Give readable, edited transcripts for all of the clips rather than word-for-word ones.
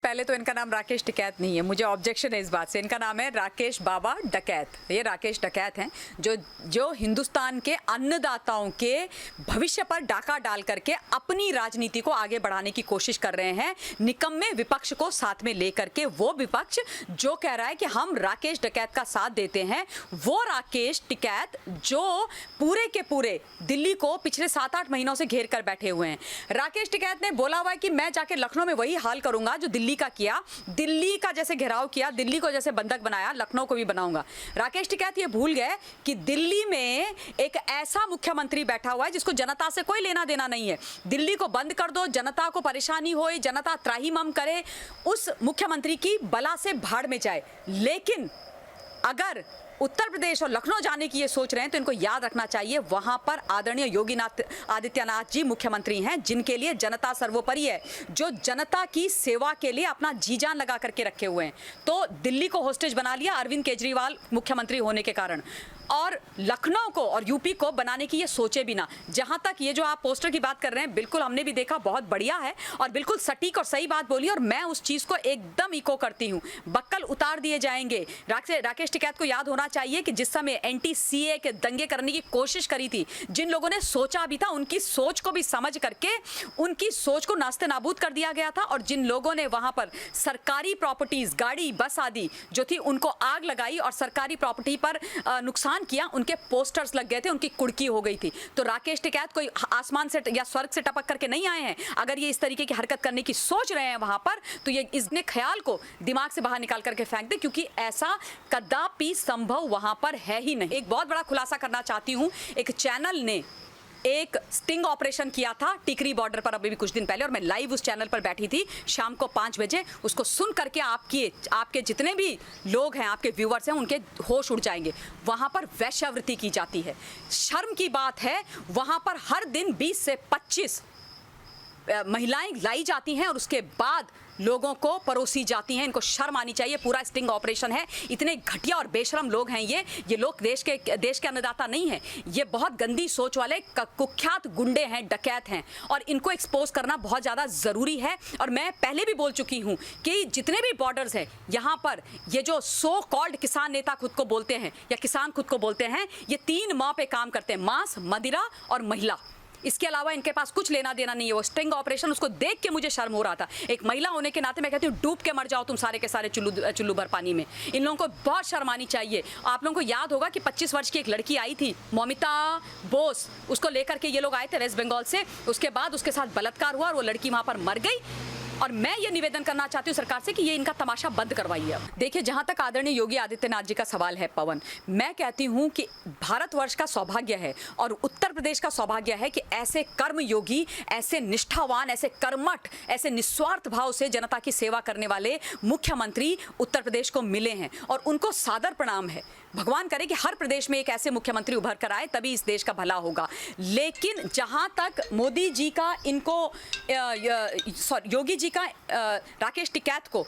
पहले तो इनका नाम राकेश टिकैत नहीं है, मुझे ऑब्जेक्शन है इस बात से। इनका नाम है राकेश बाबा डकैत। ये राकेश डकैत हैं जो हिंदुस्तान के अन्नदाताओं के भविष्य पर डाका डाल करके अपनी राजनीति को आगे बढ़ाने की कोशिश कर रहे हैं, निकम्मे विपक्ष को साथ में लेकर के। वो विपक्ष जो कह रहा है कि हम राकेश डकैत का साथ देते हैं, वो राकेश टिकैत जो पूरे के पूरे दिल्ली को पिछले 7-8 महीनों से घेर कर बैठे हुए हैं। राकेश टिकैत ने बोला हुआ है कि मैं जाके लखनऊ में वही हाल करूंगा जो दिल्ली का किया, दिल्ली का जैसे घेराव किया, दिल्ली को जैसे बंधक बनाया, लखनऊ को भी बनाऊंगा। राकेश टिकैत ये भूल गए कि दिल्ली में एक ऐसा मुख्यमंत्री बैठा हुआ है जिसको जनता से कोई लेना देना नहीं है। दिल्ली को बंद कर दो, जनता को परेशानी हो, जनता त्राहिमाम करे, उस मुख्यमंत्री की बला से भाड़ में जाए। लेकिन अगर उत्तर प्रदेश और लखनऊ जाने की ये सोच रहे हैं तो इनको याद रखना चाहिए वहां पर आदरणीय योगी आदित्यनाथ जी मुख्यमंत्री हैं, जिनके लिए जनता सर्वोपरि है, जो जनता की सेवा के लिए अपना जी जान लगा करके रखे हुए हैं। तो दिल्ली को होस्टेज बना लिया अरविंद केजरीवाल मुख्यमंत्री होने के कारण, और लखनऊ को और यूपी को बनाने की ये सोचे भी ना। जहां तक ये जो आप पोस्टर की बात कर रहे हैं, बिल्कुल हमने भी देखा, बहुत बढ़िया है और बिल्कुल सटीक और सही बात बोली, और मैं उस चीज को एकदम इको करती हूं। बक्कल उतार दिए जाएंगे। राकेश टिकैत को याद होना चाहिए कि जिस समय एंटी सीए के दंगे करने की कोशिश करी थी, जिन लोगों ने सोचा भी था, उनकी सोच को भी समझ करके उनकी सोच को नास्ते नाबूद कर दिया गया था। और जिन लोगों ने वहां पर सरकारी प्रॉपर्टीज, गाड़ी, बस आदि जो थी उनको आग लगाई और सरकारी प्रॉपर्टी पर नुकसान किया, उनके पोस्टर्स लग गए थे, उनकी कुड़की हो गई थी। तो राकेश टिकैत कोई आसमान से या स्वर्ग से टपक करके नहीं आए हैं। अगर ये इस तरीके की हरकत करने की सोच रहे हैं वहां पर, तो ये इसने ख्याल को दिमाग से बाहर निकाल करके फेंक दे, क्योंकि ऐसा कदापि संभव वहां पर है ही नहीं। एक बहुत बड़ा खुलासा करना चाहती हूं। एक चैनल ने एक स्टिंग ऑपरेशन किया था टिकरी बॉर्डर पर अभी भी कुछ दिन पहले, और मैं लाइव उस चैनल पर बैठी थी शाम को 5 बजे। उसको सुन करके आपके जितने भी लोग हैं, आपके व्यूअर्स हैं, उनके होश उड़ जाएंगे। वहां पर वैश्यावृत्ति की जाती है। शर्म की बात है, वहां पर हर दिन 20 से 25 महिलाएं लाई जाती हैं और उसके बाद लोगों को परोसी जाती हैं। इनको शर्म आनी चाहिए। पूरा स्टिंग ऑपरेशन है। इतने घटिया और बेशरम लोग हैं ये लोग देश के अन्नदाता नहीं हैं। ये बहुत गंदी सोच वाले कुख्यात गुंडे हैं, डकैत हैं, और इनको एक्सपोज करना बहुत ज़्यादा ज़रूरी है। और मैं पहले भी बोल चुकी हूँ कि जितने भी बॉर्डर्स हैं यहाँ पर, ये जो सो कॉल्ड किसान नेता खुद को बोलते हैं या किसान खुद को बोलते हैं, ये 3 माह पे काम करते हैं: मांस, मदिरा और महिला। इसके अलावा इनके पास कुछ लेना देना नहीं है। वो स्टिंग ऑपरेशन, उसको देख के मुझे शर्म हो रहा था। एक महिला होने के नाते मैं कहती हूँ, डूब के मर जाओ तुम सारे के सारे चुल्लू भर पानी में। इन लोगों को बहुत शर्म आनी चाहिए। आप लोगों को याद होगा कि 25 वर्ष की एक लड़की आई थी, मौमिता बोस, उसको लेकर के ये लोग आए थे वेस्ट बंगाल से। उसके बाद उसके साथ बलात्कार हुआ और वो लड़की वहां पर मर गई। और मैं ये निवेदन करना चाहती हूँ सरकार से कि ये इनका तमाशा बंद करवाइए। देखिए, जहां तक आदरणीय योगी आदित्यनाथ जी का सवाल है पवन, मैं कहती हूँ कि भारतवर्ष का सौभाग्य है और उत्तर प्रदेश का सौभाग्य है कि ऐसे कर्मयोगी, ऐसे निष्ठावान, ऐसे कर्मठ, ऐसे निस्वार्थ भाव से जनता की सेवा करने वाले मुख्यमंत्री उत्तर प्रदेश को मिले हैं, और उनको सादर प्रणाम है। भगवान करे कि हर प्रदेश में एक ऐसे मुख्यमंत्री उभर कर आए, तभी इस देश का भला होगा। लेकिन जहां तक मोदी जी का योगी जी का राकेश टिकैत को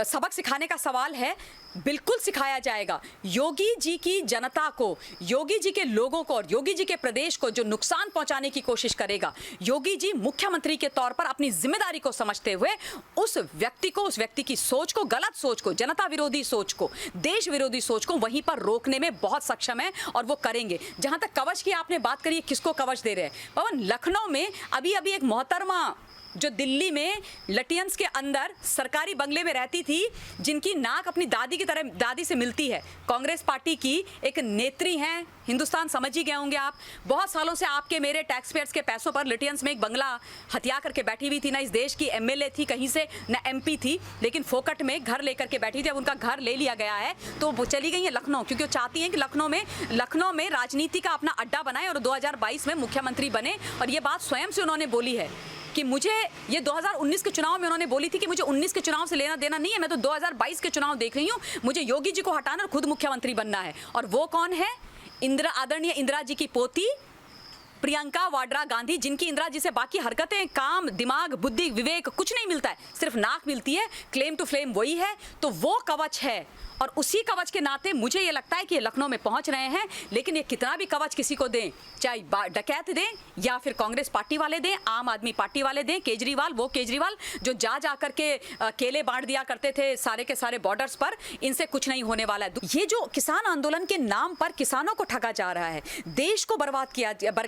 सबक सिखाने का सवाल है, बिल्कुल सिखाया जाएगा। योगी जी की जनता को, योगी जी के लोगों को और योगी जी के प्रदेश को जो नुकसान पहुंचाने की कोशिश करेगा, योगी जी मुख्यमंत्री के तौर पर अपनी जिम्मेदारी को समझते हुए उस व्यक्ति की सोच को, गलत सोच को, जनता विरोधी सोच को, देश विरोधी सोच को वहीं पर रोकने में बहुत सक्षम है, और वो करेंगे। जहां तक कवच की आपने बात करी, किसको कवच दे रहे हैं पवन? लखनऊ में अभी एक मोहतरमा जो दिल्ली में लटियंस के अंदर सरकारी बंगले में रहती थी, जिनकी नाक अपनी दादी की तरह दादी से मिलती है, कांग्रेस पार्टी की एक नेत्री हैं, हिंदुस्तान समझ ही गए होंगे आप। बहुत सालों से आपके मेरे टैक्स पेयर्स के पैसों पर लटियंस में एक बंगला हथिया करके बैठी हुई थी। ना इस देश की एमएलए थी कहीं से, ना एमपी थी, लेकिन फोकट में घर लेकर के बैठी थी। अब उनका घर ले लिया गया है तो वो चली गई है लखनऊ, क्योंकि वो चाहती हैं कि लखनऊ में राजनीति का अपना अड्डा बनाए और 2022 में मुख्यमंत्री बने। और ये बात स्वयं से उन्होंने बोली है कि मुझे ये 2019 के चुनाव में उन्होंने बोली थी कि मुझे 19 के चुनाव से लेना देना नहीं है, मैं तो 2022 के चुनाव देख रही हूँ, मुझे योगी जी को हटाना और खुद मुख्यमंत्री बनना है। और वो कौन है? आदरणीय इंदिरा जी की पोती प्रियंका वाड्रा गांधी, जिनकी इंदिरा जी से बाकी हरकतें, काम, दिमाग, बुद्धि, विवेक कुछ नहीं मिलता है, सिर्फ नाक मिलती है, क्लेम टू फ्लेम वही है, तो वो कवच है। और उसी कवच के नाते मुझे ये लगता है कि ये लखनऊ में पहुंच रहे हैं, लेकिन ये कितना भी कवच किसी को दें, चाहे डकैत दें या फिर कांग्रेस पार्टी वाले दें, आम आदमी पार्टी वाले दें, केजरीवाल, वो केजरीवाल जो जा करके केले बांट दिया करते थे सारे के सारे बॉर्डर्स पर, इनसे कुछ नहीं होने वाला है। ये जो किसान आंदोलन के नाम पर किसानों को ठगा जा रहा है, देश को बर्बाद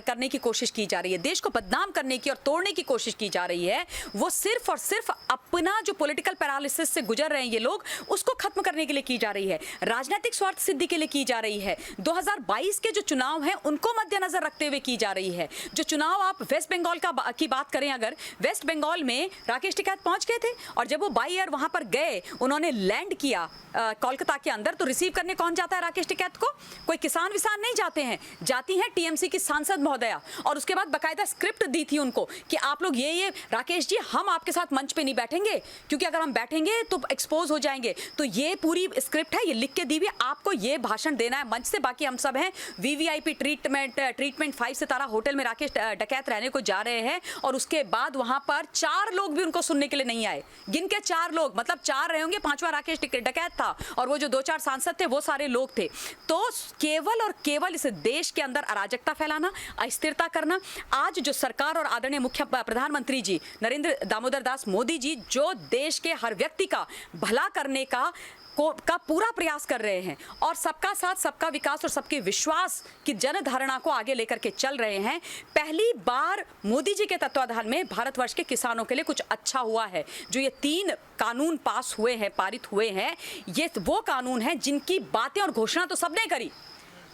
करने की कोशिश की जा रही है, देश को बदनाम करने की और तोड़ने की कोशिश की जा रही है, वो सिर्फ और सिर्फ अपना जो पॉलिटिकल पैरालिसिस से गुजर रहे हैं ये लोग, उसको खत्म करने के लिए की जा रही है, राजनीतिक स्वार्थ सिद्धि के लिए की जा रही है। 2022 के जो चुनाव हैं उनको मद्देनजर रखते हुए की जा रही है। जो चुनाव आप वेस्ट बंगाल की बात करें, अगर वेस्ट बंगाल में राकेश टिकैत पहुंच गए थे और जब वो बाई एयर वहां पर गए, उन्होंने लैंड किया कोलकाता के अंदर, तो रिसीव करने कौन जाता है राकेश टिकैत को? कोई किसान विसान नहीं जाते हैं, जाती हैं टीएमसी की सांसद महोदया, और उसके बाद बकायदा स्क्रिप्ट दी थी उनको कि आप लोग ये राकेश जी, हम आपके साथ मंच पे नहीं बैठेंगे, क्योंकि अगर हम बैठेंगे तो एक्सपोज हो जाएंगे। तो ये पूरी स्क्रिप्ट है, ये लिख के दी हुई, आपको ये भाषण देना है मंच से, बाकी हम सब हैं वीवीआईपी ट्रीटमेंट 5 सितारा होटल में राकेश डकैत रहने को जा रहे हैं। और उसके बाद वहां पर 4 लोग भी उनको सुनने के लिए नहीं आए, गिन के 4 लोग, मतलब 4 रहे होंगे, 5वां राकेश डकैत था, और वो जो 2-4 सांसद थे वो सारे लोग थे। तो केवल और केवल इस देश के अंदर अराजकता फैलाना, अस्थिरता करना। आज जो सरकार और आदरणीय मुख्य प्रधानमंत्री जी नरेंद्र दामोदर दास मोदी जी, जो देश के हर व्यक्ति का भला करने का पूरा प्रयास कर रहे हैं और सबका साथ सबका विकास और सबके विश्वास की जन धारणा को आगे लेकर के चल रहे हैं, पहली बार मोदी जी के तत्वाधान में भारतवर्ष के किसानों के लिए कुछ अच्छा हुआ है। जो ये 3 कानून पास हुए हैं, पारित हुए हैं, ये वो कानून हैं जिनकी बातें और घोषणा तो सबने करी,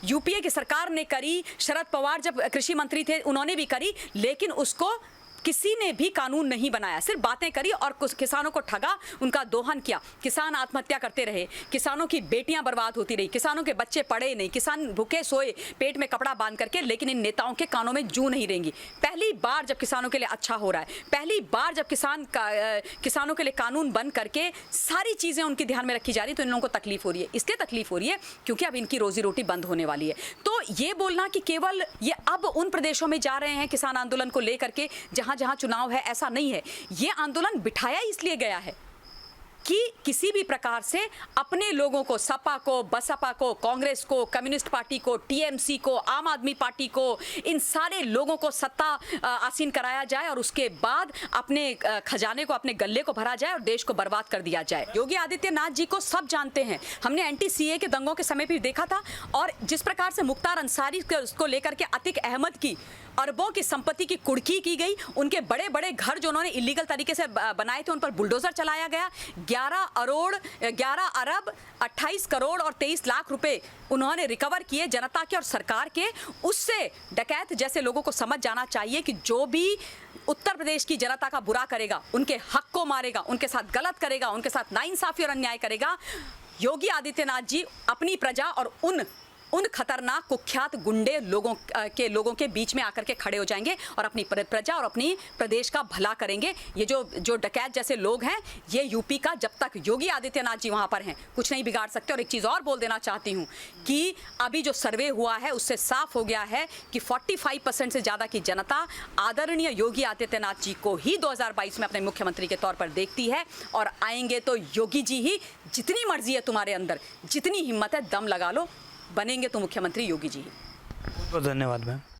यूपीए की सरकार ने करी, शरद पवार जब कृषि मंत्री थे उन्होंने भी करी, लेकिन उसको किसी ने भी कानून नहीं बनाया, सिर्फ बातें करी और कुछ किसानों को ठगा, उनका दोहन किया। किसान आत्महत्या करते रहे, किसानों की बेटियां बर्बाद होती रही, किसानों के बच्चे पढ़े नहीं, किसान भूखे सोए पेट में कपड़ा बांध करके, लेकिन इन नेताओं के कानों में जूं नहीं रहेंगी। पहली बार जब किसानों के लिए अच्छा हो रहा है, पहली बार जब किसानों के लिए कानून बन करके सारी चीजें उनके ध्यान में रखी जा रही, तो इन लोगों को तकलीफ हो रही है। इसलिए तकलीफ हो रही है क्योंकि अब इनकी रोजी रोटी बंद होने वाली है। तो ये बोलना कि केवल ये अब उन प्रदेशों में जा रहे हैं किसान आंदोलन को लेकर के जहां चुनाव है, ऐसा नहीं है। ये आंदोलन बिठाया इसलिए गया है कि किसी भी प्रकार से अपने लोगों को, सपा को, बसपा को, कांग्रेस को, कम्युनिस्ट पार्टी को, टीएमसी को, आम आदमी पार्टी को, इन सारे लोगों को सत्ता आसीन कराया जाए और उसके बाद अपने खजाने को, अपने गल्ले को भरा जाए और देश को बर्बाद कर दिया जाए। योगी आदित्यनाथ जी को सब जानते हैं, हमने एंटी सीए के दंगों के समय भी देखा था, और जिस प्रकार से मुख्तार अंसारी को लेकर के अतिक अहमद की अरबों की संपत्ति की कुर्की की गई, उनके बड़े बड़े घर जो उन्होंने इलीगल तरीके से बनाए थे उन पर बुलडोजर चलाया गया, 11 अरब 28 करोड़ और 23 लाख रुपए उन्होंने रिकवर किए जनता के और सरकार के। उससे डकैत जैसे लोगों को समझ जाना चाहिए कि जो भी उत्तर प्रदेश की जनता का बुरा करेगा, उनके हक को मारेगा, उनके साथ गलत करेगा, उनके साथ नाइंसाफी और अन्याय करेगा, योगी आदित्यनाथ जी अपनी प्रजा और उन खतरनाक कुख्यात गुंडे लोगों के बीच में आकर के खड़े हो जाएंगे और अपनी प्रजा और अपनी प्रदेश का भला करेंगे। ये जो डकैत जैसे लोग हैं, ये यूपी का जब तक योगी आदित्यनाथ जी वहां पर हैं कुछ नहीं बिगाड़ सकते। और एक चीज़ और बोल देना चाहती हूं कि अभी जो सर्वे हुआ है उससे साफ हो गया है कि 45% से ज़्यादा की जनता आदरणीय योगी आदित्यनाथ जी को ही 2022 में अपने मुख्यमंत्री के तौर पर देखती है, और आएंगे तो योगी जी ही। जितनी मर्जी है तुम्हारे अंदर, जितनी हिम्मत है, दम लगा लो, बनेंगे तो मुख्यमंत्री योगी जी ही। बहुत बहुत धन्यवाद मैम।